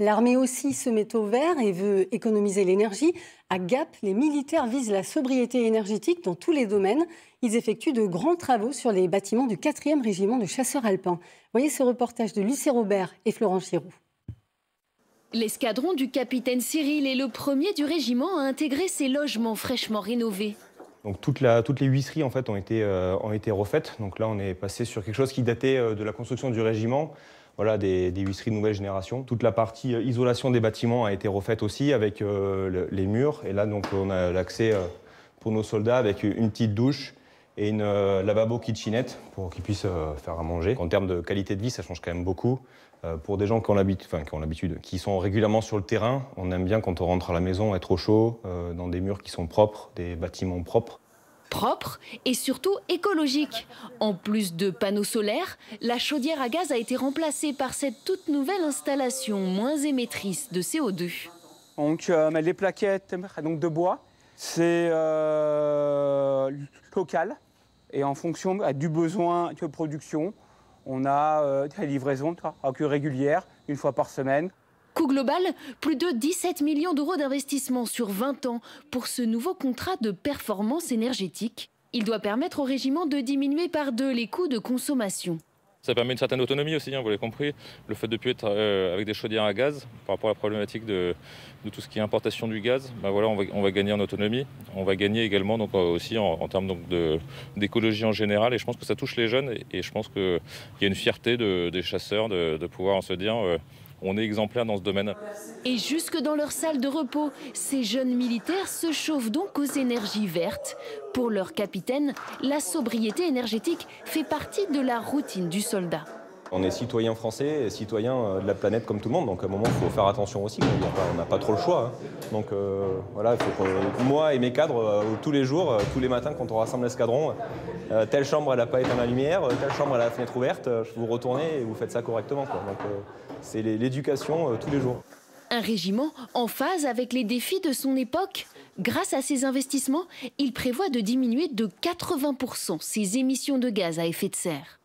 L'armée aussi se met au vert et veut économiser l'énergie. À Gap, les militaires visent la sobriété énergétique dans tous les domaines. Ils effectuent de grands travaux sur les bâtiments du 4e régiment de chasseurs alpins. Voyez ce reportage de Lucie Robert et Florent Giroux. L'escadron du capitaine Cyril est le premier du régiment à intégrer ces logements fraîchement rénovés. Donc toutes les huisseries en fait ont été refaites. Donc là on est passé sur quelque chose qui datait de la construction du régiment. Voilà, des huisseries de nouvelle génération. Toute la partie isolation des bâtiments a été refaite aussi avec les murs. Et là donc on a l'accès pour nos soldats avec une petite douche et une lavabo kitchenette pour qu'ils puissent faire à manger. En termes de qualité de vie, ça change quand même beaucoup. Pour des gens qui ont l'habitude, qui sont régulièrement sur le terrain, on aime bien quand on rentre à la maison être au chaud, dans des murs qui sont propres, des bâtiments propres. Propre et surtout écologique. En plus de panneaux solaires, la chaudière à gaz a été remplacée par cette toute nouvelle installation moins émettrice de CO2. Donc les plaquettes donc de bois, c'est local et en fonction du besoin de production, on a des livraisons régulières, une fois par semaine. Coût global, plus de 17 millions d'euros d'investissement sur 20 ans pour ce nouveau contrat de performance énergétique. Il doit permettre au régiment de diminuer par 2 les coûts de consommation. Ça permet une certaine autonomie aussi, vous l'avez compris. Le fait de ne plus être avec des chaudières à gaz, par rapport à la problématique de tout ce qui est importation du gaz, voilà, on va gagner en autonomie. On va gagner également donc, aussi en termes d'écologie en général. Et je pense que ça touche les jeunes. Et je pense qu'il y a une fierté des chasseurs de pouvoir se dire on est exemplaire dans ce domaine. Et jusque dans leur salle de repos, ces jeunes militaires se chauffent donc aux énergies vertes. Pour leur capitaine, la sobriété énergétique fait partie de la routine du soldat. On est citoyen français et citoyen de la planète comme tout le monde, donc à un moment il faut faire attention aussi, on n'a pas trop le choix. Donc voilà, il faut que moi et mes cadres, tous les jours, tous les matins quand on rassemble l'escadron, telle chambre elle n'a pas éteint la lumière, telle chambre elle a la fenêtre ouverte, vous retournez et vous faites ça correctement. Donc c'est l'éducation tous les jours. Un régiment en phase avec les défis de son époque. Grâce à ces investissements, il prévoit de diminuer de 80% ses émissions de gaz à effet de serre.